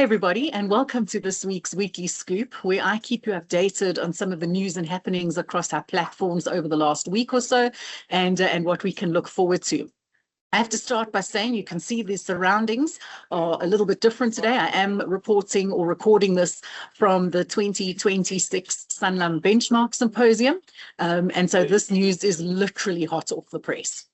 everybody, and welcome to this week's Weekly Scoop, where I keep you updated on some of the news and happenings across our platforms over the last week or so, and what we can look forward to. I have to start by saying you can see the surroundings are a little bit different today. I am reporting or recording this from the 2026 Sanlam Benchmark Symposium, and so this news is literally hot off the press.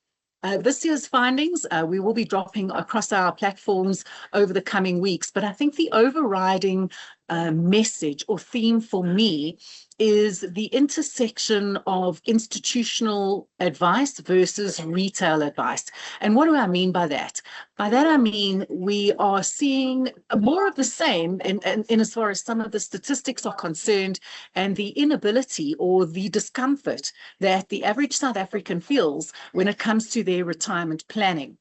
This year's findings, we will be dropping across our platforms over the coming weeks, but I think the overriding message or theme for me is the intersection of institutional advice versus retail advice. And what do I mean by that? By that, I mean we are seeing more of the same in as far as some of the statistics are concerned, and the inability or the discomfort that the average South African feels when it comes to their retirement planning.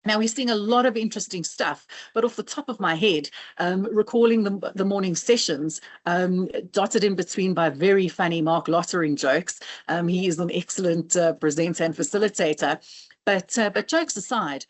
Now, we're seeing a lot of interesting stuff, but off the top of my head, recalling the morning sessions, dotted in between by very funny Mark Lottering jokes. He is an excellent presenter and facilitator. But jokes aside,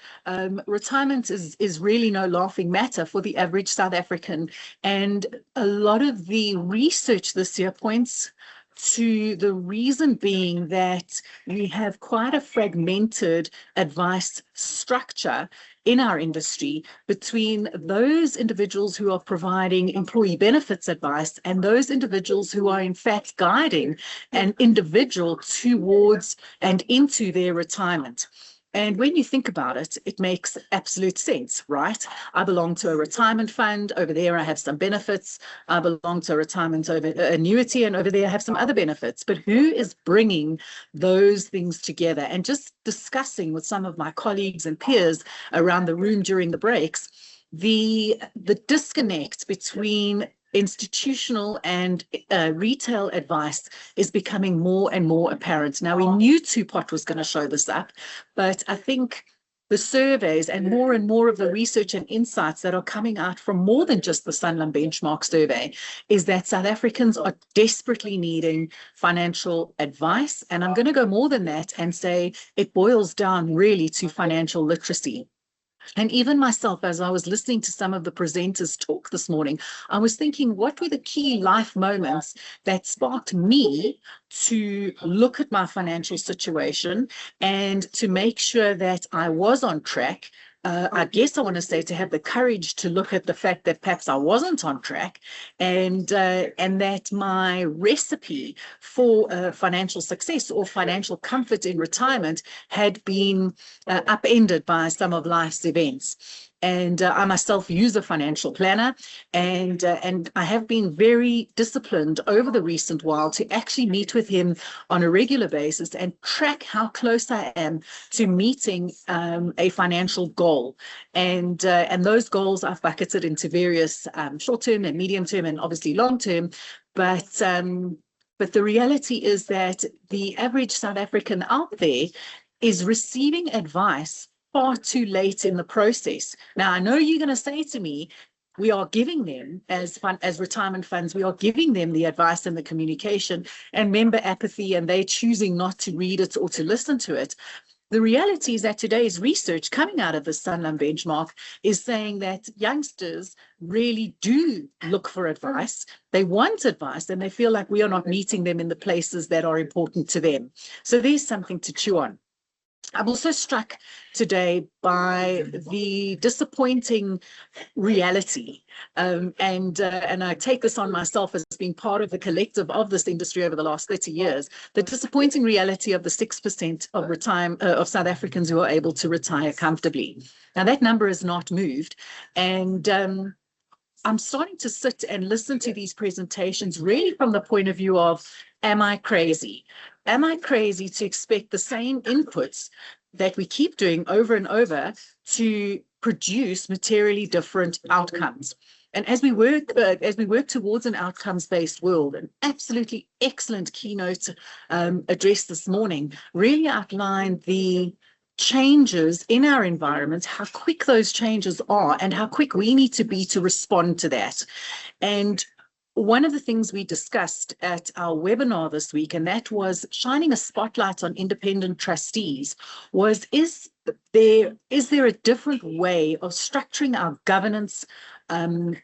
retirement is really no laughing matter for the average South African. And a lot of the research this year points to the reason being that we have quite a fragmented advice structure in our industry between those individuals who are providing employee benefits advice and those individuals who are in fact guiding an individual towards and into their retirement. And when you think about it, it makes absolute sense, right? I belong to a retirement fund. Over there, I have some benefits. I belong to a retirement annuity, and over there, I have some other benefits. But who is bringing those things together? And just discussing with some of my colleagues and peers around the room during the breaks, the disconnect between institutional and retail advice is becoming more and more apparent. Now, we knew Two-Pot was going to show this up, but I think the surveys and more of the research and insights that are coming out from more than just the Sanlam Benchmark survey is that South Africans are desperately needing financial advice. And I'm going to go more than that and say it boils down really to financial literacy. And even myself, as I was listening to some of the presenters talk this morning, I was thinking, what were the key life moments that sparked me to look at my financial situation and to make sure that I was on track? I guess I want to say to have the courage to look at the fact that perhaps I wasn't on track, and that my recipe for financial success or financial comfort in retirement had been upended by some of life's events. And I myself use a financial planner, and I have been very disciplined over the recent while to actually meet with him on a regular basis and track how close I am to meeting a financial goal. And those goals I've bucketed into various short-term and medium-term and obviously long-term. But the reality is that the average South African out there is receiving advice far too late in the process. Now, I know you're going to say to me, we are giving them as retirement funds, we are giving them the advice and the communication and member apathy, and they're choosing not to read it or to listen to it. The reality is that today's research coming out of the Sanlam Benchmark is saying that youngsters really do look for advice. They want advice, and they feel like we are not meeting them in the places that are important to them. So there's something to chew on. I'm also struck today by the disappointing reality, and I take this on myself as being part of the collective of this industry over the last 30 years, the disappointing reality of the 6% of South Africans who are able to retire comfortably. Now, that number has not moved, and I'm starting to sit and listen to these presentations really from the point of view of, am I crazy? Am I crazy to expect the same inputs that we keep doing over and over to produce materially different outcomes? And as we work towards an outcomes-based world, an absolutely excellent keynote address this morning really outlined the changes in our environment, how quick those changes are, and how quick we need to be to respond to that. And one of the things we discussed at our webinar this week, and that was shining a spotlight on independent trustees, was is there a different way of structuring our governance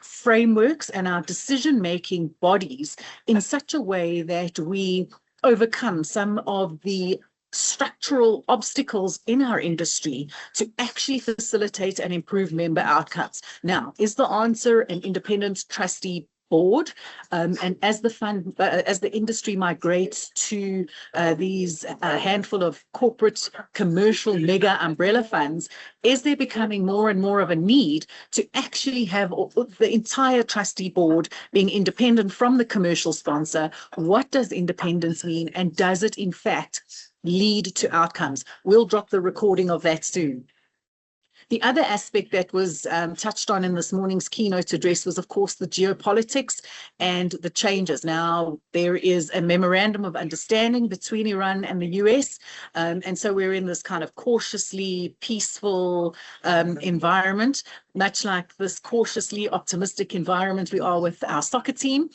frameworks and our decision-making bodies in such a way that we overcome some of the structural obstacles in our industry to actually facilitate and improve member outcomes. Now, is the answer an independent trustee board? And as the industry migrates to these handful of corporate commercial mega umbrella funds, is there becoming more and more of a need to actually have the entire trustee board being independent from the commercial sponsor? What does independence mean, and does it in fact lead to outcomes? We'll drop the recording of that soon. The other aspect that was touched on in this morning's keynote address was, of course, the geopolitics and the changes. Now, there is a memorandum of understanding between Iran and the US, and so we're in this kind of cautiously peaceful environment, much like this cautiously optimistic environment we are with our soccer team.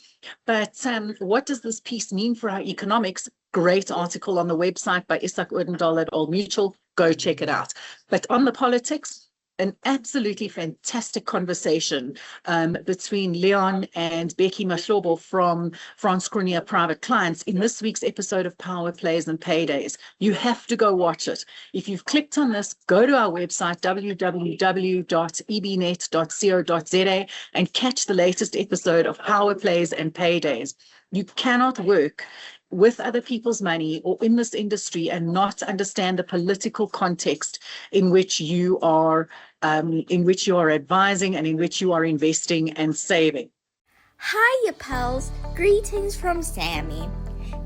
But what does this peace mean for our economics? Great article on the website by Isak Odendahl at Old Mutual. Go check it out. But on the politics, an absolutely fantastic conversation between Leon and Becky Mahlobo from France Cronje Private Clients in this week's episode of Power Plays and Paydays. You have to go watch it. If you've clicked on this, go to our website, www.ebnet.co.za, and catch the latest episode of Power Plays and Paydays. You cannot work with other people's money or in this industry and not understand the political context in which you are advising and in which you are investing and saving. Hiya pals, greetings from Sammy.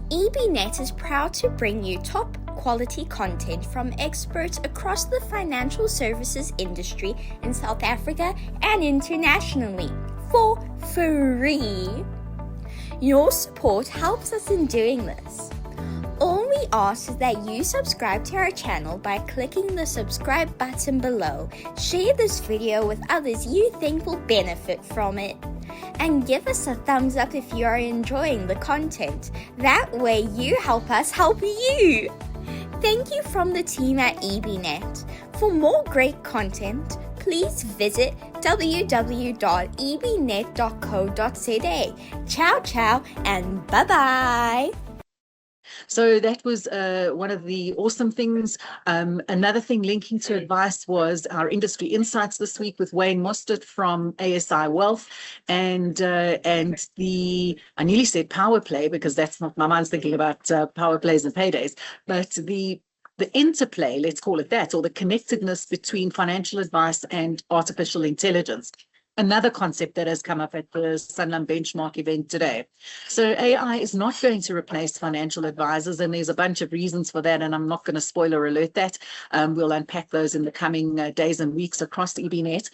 EBNet is proud to bring you top quality content from experts across the financial services industry in South Africa and internationally for free. Your support helps us in doing this. All we ask is that you subscribe to our channel by clicking the subscribe button below, share this video with others you think will benefit from it, and give us a thumbs up if you are enjoying the content. That way you help us help you. Thank you from the team at EBNet. For more great content, please visit www.ebnet.co.za. Ciao, ciao, and bye-bye. So that was one of the awesome things. Another thing linking to advice was our industry insights this week with Wayne Mostert from ASI Wealth, and the, I nearly said power play because that's not, my mind's thinking about power plays and paydays, but the interplay, let's call it that, or the connectedness between financial advice and artificial intelligence. Another concept that has come up at the Sanlam Benchmark event today. So AI is not going to replace financial advisors, and there's a bunch of reasons for that, and I'm not going to spoiler alert that. We'll unpack those in the coming days and weeks across EBNet.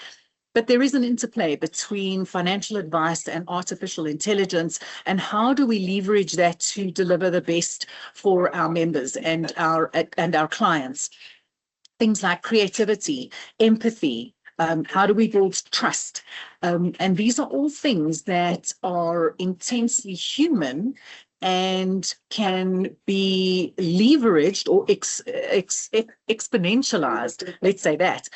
But there is an interplay between financial advice and artificial intelligence, and how do we leverage that to deliver the best for our members and our clients? Things like creativity, empathy, how do we build trust? And these are all things that are intensely human and can be leveraged or exponentialized, let's say that,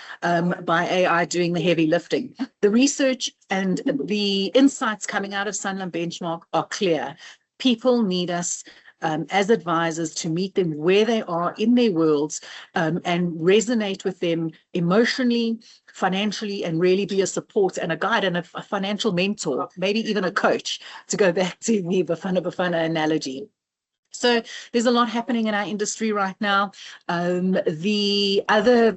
by AI doing the heavy lifting. The research and the insights coming out of Sanlam Benchmark are clear. People need us as advisors to meet them where they are in their worlds, and resonate with them emotionally, financially, and really be a support and a guide and a financial mentor, maybe even a coach, to go back to the Bafana analogy. So there's a lot happening in our industry right now. The other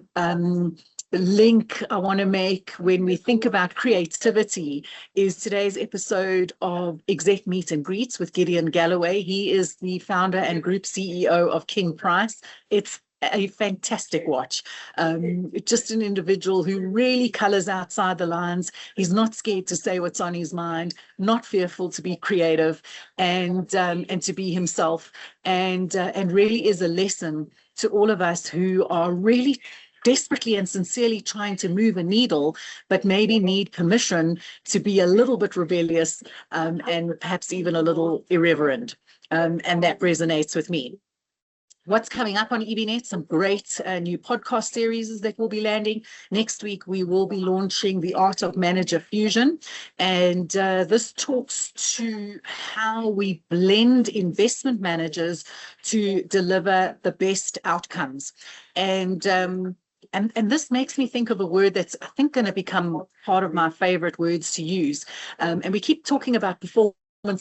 link I want to make when we think about creativity is today's episode of Exec Meet and Greets with Gideon Galloway. He is the founder and group CEO of King Price. It's a fantastic watch. Just an individual who really colors outside the lines. He's not scared to say what's on his mind, not fearful to be creative, and to be himself, and really is a lesson to all of us who are really desperately and sincerely trying to move a needle, but maybe need permission to be a little bit rebellious, and perhaps even a little irreverent. And that resonates with me. what's coming up on EBNet, some great new podcast series that will be landing. Next week, we will be launching The Art of Manager Fusion. And this talks to how we blend investment managers to deliver the best outcomes. And this makes me think of a word that's, I think, going to become part of my favorite words to use. And we keep talking about performance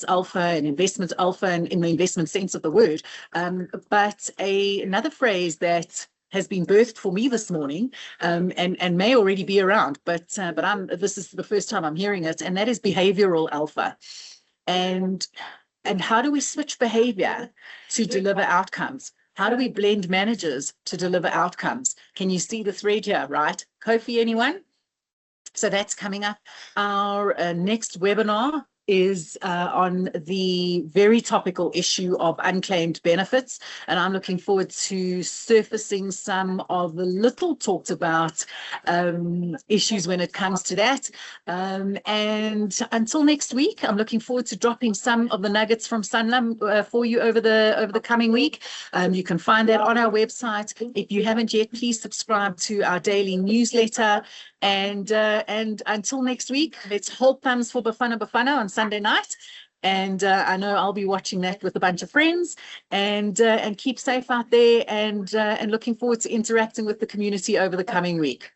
alpha and investment alpha and in the investment sense of the word. But another phrase that has been birthed for me this morning and may already be around, but this is the first time I'm hearing it, and that is behavioral alpha. And how do we switch behavior to deliver outcomes? How do we blend managers to deliver outcomes? Can you see the thread here, right? Kofi, anyone? So that's coming up. Our next webinar is on the very topical issue of unclaimed benefits. And I'm looking forward to surfacing some of the little talked about issues when it comes to that. And until next week, I'm looking forward to dropping some of the nuggets from Sanlam for you over the coming week. You can find that on our website. If you haven't yet, please subscribe to our daily newsletter. And until next week, let's hold thumbs for Bafana on Sunday night. And I know I'll be watching that with a bunch of friends. And keep safe out there. And looking forward to interacting with the community over the coming week.